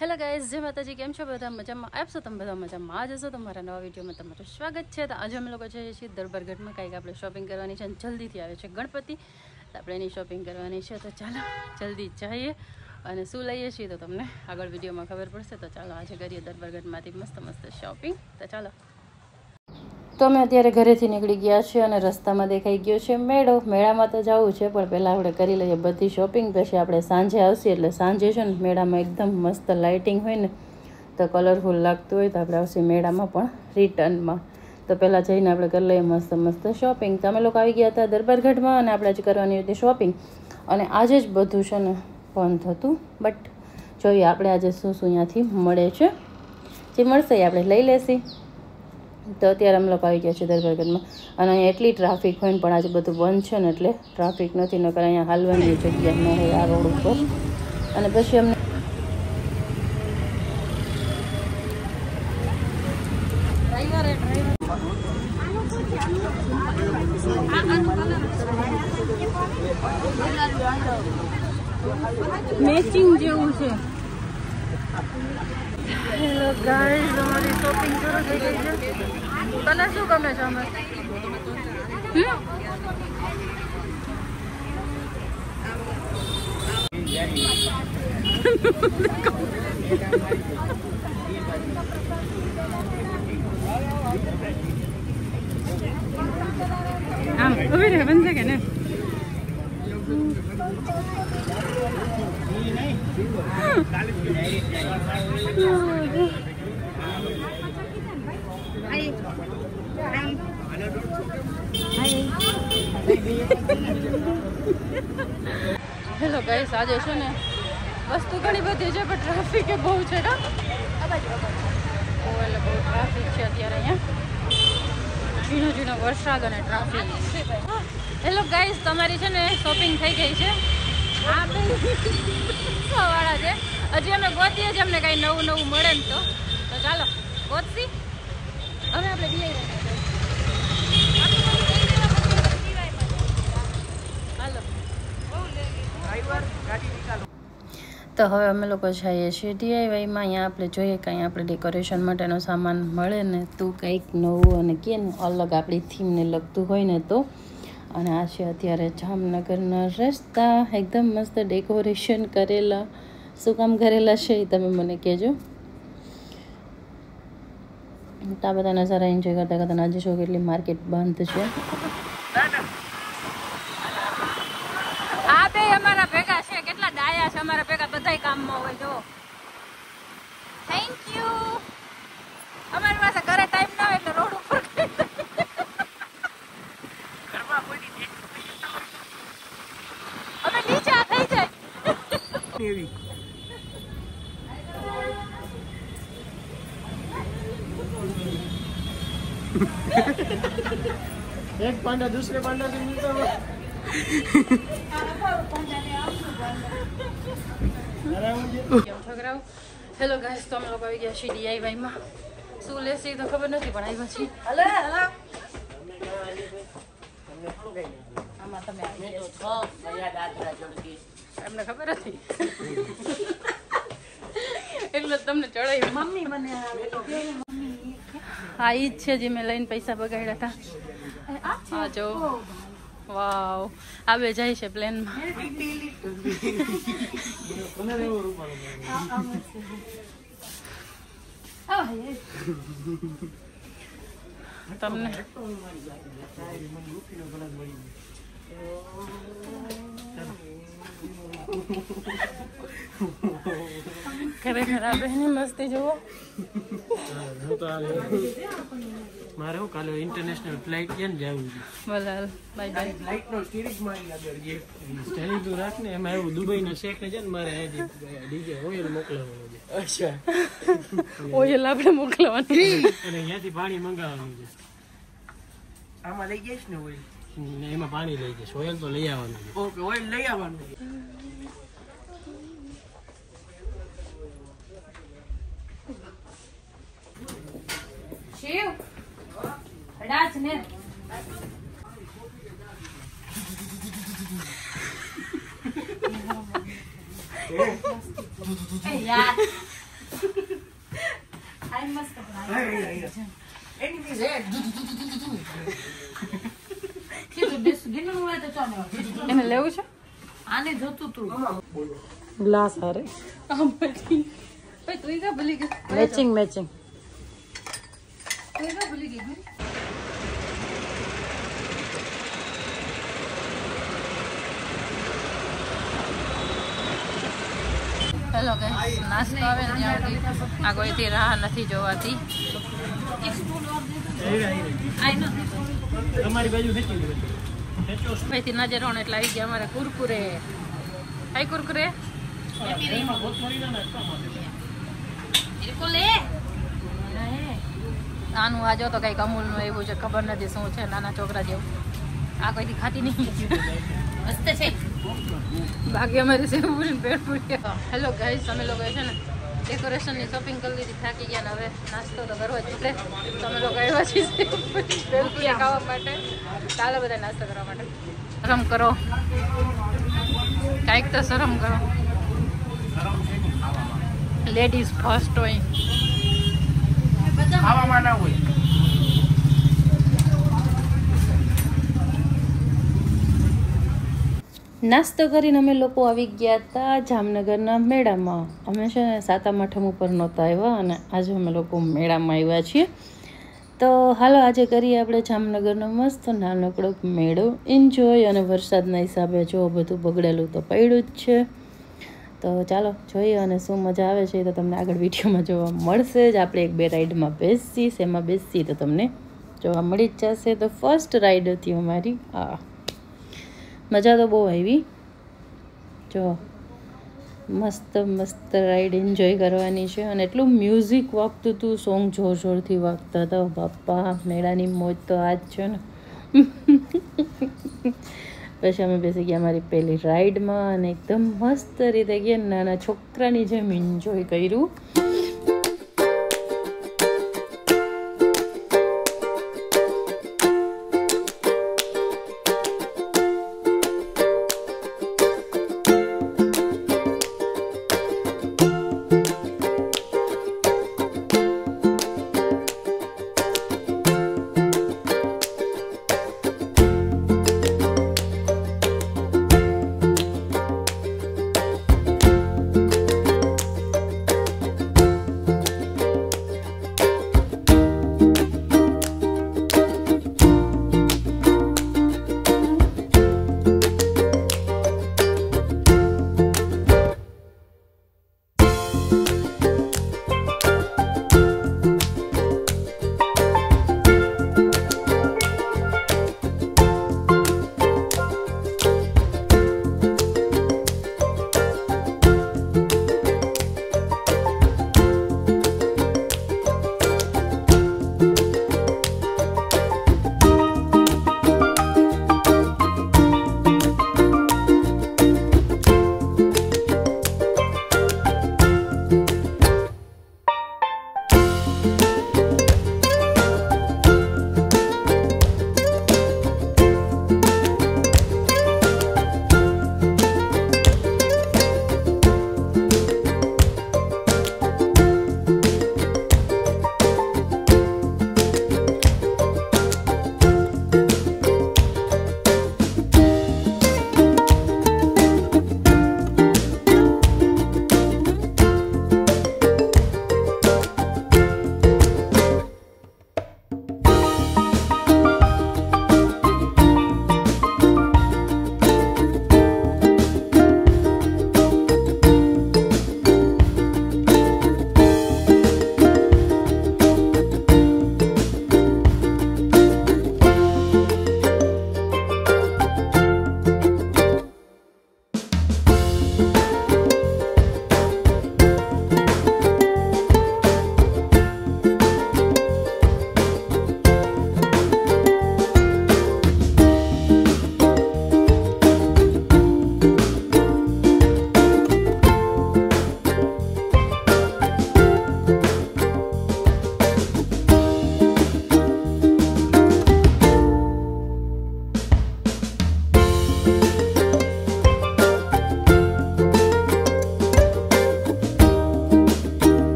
Hello guys, જય માતાજી. કેમ છો બધા? મજામાં આપશો તમે બધા? મજામાં આ જશો. તમારા નવા વિડીયોમાં તમારું સ્વાગત છે. તો આજે અમે લોકો જઈએ છીએ દરબારગઢમાં. કંઈક આપણે શોપિંગ કરવાની છે અને જલ્દીથી આવે છે ગણપતિ, તો આપણે એની શોપિંગ કરવાની છે. તો ચાલો જલ્દી જઈએ અને શું લઈએ છીએ તો તમને આગળ વિડીયોમાં ખબર પડશે. તો ચાલો આજે કરીએ દરબારગઢમાંથી મસ્ત મસ્ત શોપિંગ. તો ચાલો. તો અમે અત્યારે ઘરેથી નીકળી ગયા છીએ અને રસ્તામાં દેખાઈ ગયો છે મેળો. મેળામાં તો જવું છે, પણ પહેલાં આપણે કરી લઈએ બધી શોપિંગ, પછી આપણે સાંજે આવશે. એટલે સાંજે છે ને મેળામાં એકદમ મસ્ત લાઇટિંગ હોય ને, તો કલરફુલ લાગતું હોય, તો આપણે આવશે મેળામાં પણ રિટર્નમાં. તો પહેલાં જઈને આપણે કરી લઈએ મસ્ત મસ્ત શોપિંગ. તો અમે લોકો આવી ગયા હતા દરબારગઢમાં અને આપણે આજે કરવાની હતી શોપિંગ. અને આજે જ બધું છે ને બંધ હતું, બટ જોઈએ આપણે આજે શું શું અહીંયાથી મળે છે. જે મળશે એ આપણે લઈ લેશી. તો અત્યારે અમે લોકો આવી ગયા છીએ દરબારગઢમાં અને અહીંયા એટલી ટ્રાફિક હોય ને, પણ આજે બધું બંધ છે ને એટલે ટ્રાફિક નથી. નકર અહીંયા હાલવાની જગ્યા ન હોય આ રોડ ઉપર. અને પછી અમને મેચિંગ જેવું છે. હેલો ગાઈઝ, અમારી શોપિંગ શરૂ થઈ ગઈ છે. તને શું ગમે છે? અમે આમ ઉભી રહે, બનશે કે ને? હેલો ગાઈસ, આજે છે ને વસ્તુ ઘણી બધી છે, પણ ટ્રાફિક બહુ છે. એટલે બહુ ટ્રાફિક છે અત્યારે અહીંયા. ઝીણો ઝીણો વરસાદ અને ટ્રાફિક. હેલો ગાઈસ, તમારી છે ને શોપિંગ થઈ ગઈ છે. આ બે વાળા છે. હજી અમે ગોતીએ છીએ, અમને કાંઈ નવું નવું મળે ને તો ચાલો ગોતસી. હવે આપણે બિલાઈ તો હવે અમે લોકો જઈએ છીએ DIYમાં. અહીંયા આપણે જોઈએ કંઈ આપણે ડેકોરેશન માટેનો સામાન મળે ને, તું કંઈક નવું અને કે અલગ આપણી થીમને લગતું હોય ને તો. અને આ છે અત્યારે જામનગરના રસ્તા, એકદમ મસ્ત ડેકોરેશન કરેલા. શું કામ કરેલા છે એ તમે મને કહેજો. આ બધા નજારા એન્જોય કરતા કરતા આજે જો કેટલી માર્કેટ બંધ છે. આ બે અમારા ભેગા છે, કેટલા ડાયા છે અમારા ભેગા, બધાય કામમાં હોય. જો થેન્ક યુ. અમારી પાસે ઘરે ટાઈમ ના હોય એટલે રોડ ઉપર અમે નીચે આ થઈ જાય. एक पांडा दूसरे पांडा से मिलता हुआ। હેલો ગાઈસ, તો અમે લોકો આવી ગયા છીએ DIYમાં. શું લેશે તો ખબર નથી, પણ આવ્યા છીએ. આમાં તમે એમને ખબર હતી એટલે તમને ચડાવી. મમ્મી મને હા ઈ જ છે જે મેં લઈને પૈસા બગાડ્યા હતા. હા જો વાવ, આવે જાય છે પ્લેનમાં. તમને ખરેખર આ બહેની મસ્તી જુઓ. મારે હું કાલે ઇન્ટરનેશનલ ફ્લાઇટ છે ને જવું છે. Ballal bye bye. ફ્લાઇટ નો સ્ટીરિંગ મારી આગળ જે સ્ટેરિંગ તું રાખ ને, એમાં એવું દુબઈ નો શેખ છે ને, મારે ડીજે ઓઇલ મોકલાવવાનું છે. અચ્છા, ઓઇલ આપણે મોકલવાનું અને અહીંયાથી પાણી મંગાવવાનું છે. આમાં લઈ જઈશ ને ઓઇલ, એમાં પાણી લઈ જઈશ. ઓઇલ તો લઈ આવવાનું છે. ઓકે, ઓઇલ લઈ આવવાનું છે. શિવ હડાચ ને यार એને લેવું છે આને જોતું તું ગ્લાસ હારે ભાઈ તું કા ભૂલી ગઈ મેચિંગ મેચિંગ તું કા ભૂલી ગઈ હેલો ગાઈસ નાસ્તો આવે ને ત્યાં સુધી આ કોઈથી રાહ નથી જોવાતી તમારી બાજુ ભાઈથી નજર હોણ એટલે આવી ગયા અમારે કુરકુરે હાઈ કુરકુરે આનું આ જો તો કઈક અમૂલનું એવું છે ખબર નથી શું છે નાના છોકરા જેવું આ કોઈથી ખાતી નહીં મસ્ત છે બાકી અમારે સેવપુરી પેટ પૂરી હેલો ગાઈસ અમે લોકો છે ને ડેકોરેશનની શોપિંગ કરી લીધી થાકી ગયા ને હવે નાસ્તો તો કરવો જ પડે તમે લોકો આવ્યા છીએ સેવપુરી ખાવા માટે ચાલો બધા નાસ્તો કરવા માટે શરમ કરો કાંઈક તો શરમ કરો લેડીઝ ફર્સ્ટ હોય ખાવામાં ના હોય નાસ્તો કરીને અમે લોકો આવી ગયા હતા જામનગરના મેળામાં અમે છે ને 7મ 8મ ઉપર નહોતા આવ્યા અને આજે અમે લોકો મેળામાં આવ્યા છીએ તો હાલો આજે કરીએ આપણે જામનગરનો મસ્ત નાનકડો મેળો એન્જોય અને વરસાદના હિસાબે જો બધું બગડેલું તો પડ્યું જ છે તો ચાલો જોઈએ અને શું મજા આવે છે તો તમને આગળ વિડીયોમાં જોવા મળશે જ આપણે 1-2 રાઈડમાં બેસી એમાં બેસી તો તમને જોવા મળી જ જશે તો ફર્સ્ટ રાઈડ હતી અમારી આ મજા તો બહુ આવી જો મસ્ત મસ્ત રાઈડ એન્જોય કરવાની છે અને એટલું મ્યુઝિક વાગતું હતું સોંગ જોર જોરથી વાગતા હતા બાપા મેળાની મોજ તો આ જ છે ને પછી અમે બેસી ગયા અમારી પહેલી રાઈડમાં અને એકદમ મસ્ત રીતે ગયા નાના છોકરાની જેમ એન્જોય કર્યું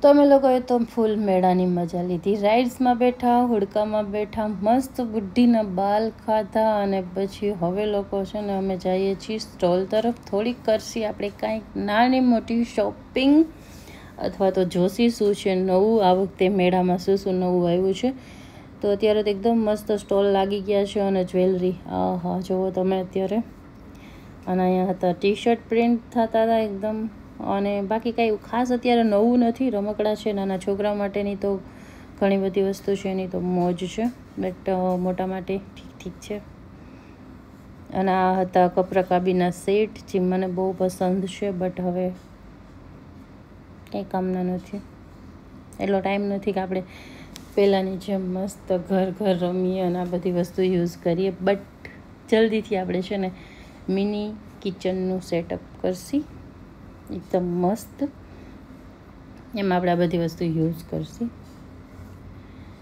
તો અમે લોકોએ તો ફૂલ મેળાની મજા લીધી. રાઇડ્સમાં બેઠા, હુડકામાં બેઠા, મસ્ત બુઢીના બાલ ખાધા અને પછી હવે લોકો છે ને અમે જઈએ છીએ સ્ટોલ તરફ. થોડીક કરશી આપણે કાંઈક નાની મોટી શોપિંગ અથવા તો જોશી શું છે નવું આ વખતે મેળામાં શું નવું આવ્યું છે. તો અત્યારે તો એકદમ મસ્ત સ્ટોલ લાગી ગયા છે અને જ્વેલરી હા જુઓ તમે અત્યારે. અને અહીંયા હતા ટી શર્ટ પ્રિન્ટ થતા હતા એકદમ. અને બાકી કાંઈ ખાસ અત્યારે નવું નથી. રમકડા છે નાના છોકરા માટેની તો ઘણી બધી વસ્તુ છે એની તો મોજ છે, બટ મોટા માટે ઠીક છે. અને આ હતા કપરાકાબીના સેટ જે મને બહુ પસંદ છે, બટ હવે કંઈ કામના નથી. એટલો ટાઈમ નથી કે આપણે પહેલાંની જેમ મસ્ત ઘર રમીએ અને આ બધી વસ્તુ યુઝ કરીએ. બટ જલ્દીથી આપણે છે ને મિની કિચનનું સેટઅપ કરશી એકદમ મસ્ત. એમાં આપણે આ બધી વસ્તુ યુઝ કરશી.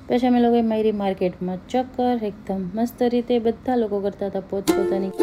પછી અમે લોકોએ મારી માર્કેટમાં ચક્કર એકદમ મસ્ત રીતે બધા લોકો કરતા હતા પોતપોતાની.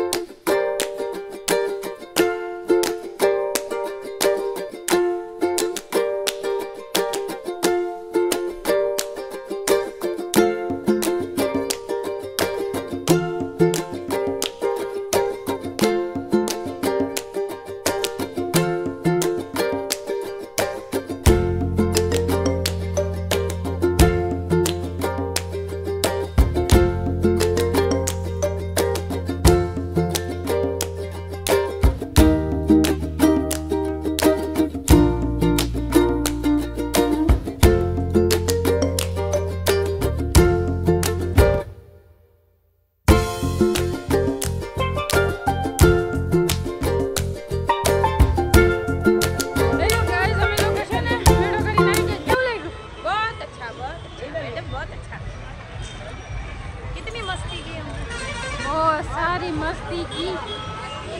सारी मस्ती की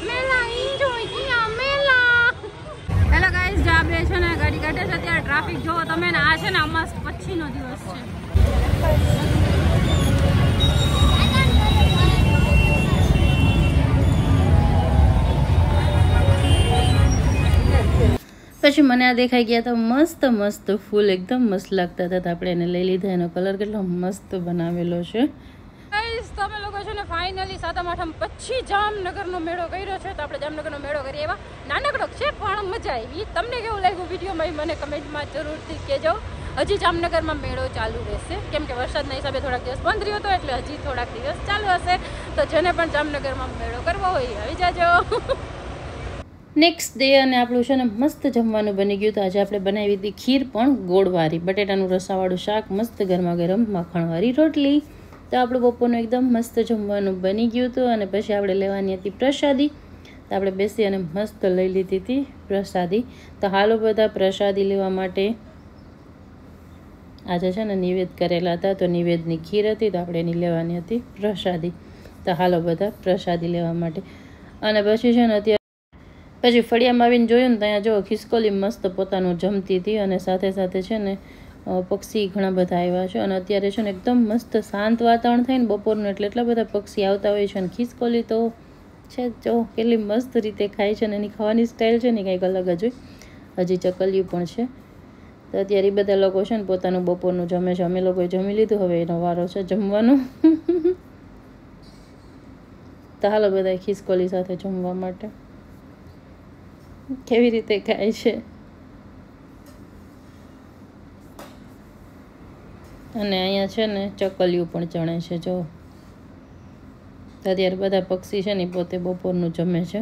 मेला एंजॉय किया मेला. હેલો ગાઈસ, જે આપણે છે ને ગાડી કાઢે છે ત્યારે ટ્રાફિક જોવો તમે ને. આ છે ને અમાસ પછીનો દિવસ છે. પછી મને આ દેખાઈ ગયા હતા મસ્ત ફૂલ એકદમ મસ્ત લાગતા હતા. આપણે એને લઈ લીધા. એનો કલર કેટલો મસ્ત બનાવેલો છે. તમે લોકો છે ને ફાઇનલી સાતમ આઠમ પછી જામનગરનો મેળો કર્યો છે. તો આપણે જામનગરનો મેળો કરીએ. એવા નાનકડો છે પણ મજા આવી. તમને કેવું લાગ્યું વિડીયોમાં મને કમેન્ટમાં જરૂરથી કહેજો. હજી જામનગરમાં મેળો ચાલુ રહેશે કેમ કે વરસાદના હિસાબે થોડાક દિવસ બંધ રહ્યો હતો, એટલે હજી થોડાક દિવસ ચાલુ હશે. તો જેને પણ જામનગરમાં મેળો કરવો હોય આવી જાજો. નેક્સ્ટ ડે અને આપણું છે ને મસ્ત જમવાનું બની ગયું. તો આજે આપણે બનાવી હતી ખીર પણ ગોળવાળી, બટેટાનું રસાવાળું શાક, મસ્ત ગરમા ગરમ માખણવાળી રોટલી. તો આપણું બપોરનું એકદમ મસ્ત જમવાનું બની ગયું હતું. અને પછી આપણે લેવાની હતી પ્રસાદી. તો આપણે બેસી અને મસ્ત લઈ લીધી હતી પ્રસાદી. તો હાલો બધા પ્રસાદી લેવા માટે. આજે છે ને નિવેદ કરેલા હતા, તો નિવેદની ખીર હતી, તો આપણે એની લેવાની હતી પ્રસાદી. તો હાલો બધા પ્રસાદી લેવા માટે. અને પછી છે ને અત્યારે પછી ફળિયામાં આવીને જોયું ને ત્યાં જો ખિસકોલી મસ્ત પોતાનું જમતી હતી. અને સાથે સાથે છે ને પક્ષી ઘણા બધા આવ્યા છે. અને અત્યારે છે ને એકદમ મસ્ત શાંત વાતાવરણ થાય ને બપોરનું, એટલે એટલા બધા પક્ષી આવતા હોય છે. અને ખિસકોલી તો છે જો કેટલી મસ્ત રીતે ખાય છે. અને એની ખાવાની સ્ટાઇલ છે ને કંઈક અલગ જ હોય. હજી ચકલિયું પણ છે. તો અત્યારે એ બધા લોકો છે ને પોતાનું બપોરનું જમે છે. અમે લોકોએ જમી લીધું, હવે એનો વારો છે જમવાનો. તો હાલો બધા ખિસકોલી સાથે જમવા માટે. કેવી રીતે ખાય છે. અને અહીંયા છે ને ચકલિયું પણ ચણે છે જો. અત્યારે બધા પક્ષી છે ને પોતે બપોરનું જમે છે.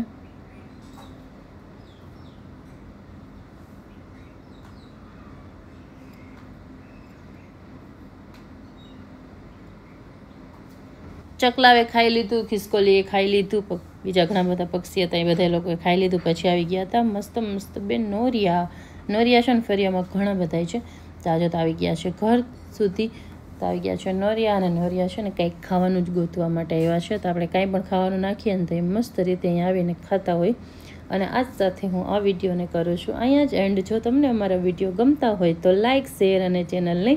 ચકલાવે ખાઈ લીધું, ખિસકોલીએ ખાઈ લીધું, બીજા ઘણા બધા પક્ષી હતા એ બધા લોકોએ ખાઈ લીધું. પછી આવી ગયા હતા મસ્ત બેન નોરિયા છે ને ફેરિયામાં ઘણા બધા છે. તો આજે તો આવી ગયા છે ઘર સુધી. તો આવી ગયા છે નોરિયા. અને નોરિયા છે ને કંઈક ખાવાનું જ ગોતવા માટે આવ્યા છે. તો આપણે કાંઈ પણ ખાવાનું નાખીએ ને તો એ મસ્ત રીતે અહીંયા આવીને ખાતા હોય. અને આજ સાથે હું આ વિડીયોને કરું છું અહીંયા જ એન્ડ. જો તમને અમારા વિડીયો ગમતા હોય તો લાઇક, શેર અને ચેનલને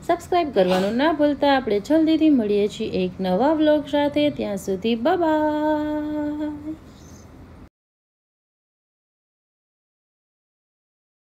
સબસ્ક્રાઈબ કરવાનું ના ભૂલતા. આપણે જલ્દીથી મળીએ છીએ એક નવા વ્લોગ સાથે. ત્યાં સુધી બાય બાય.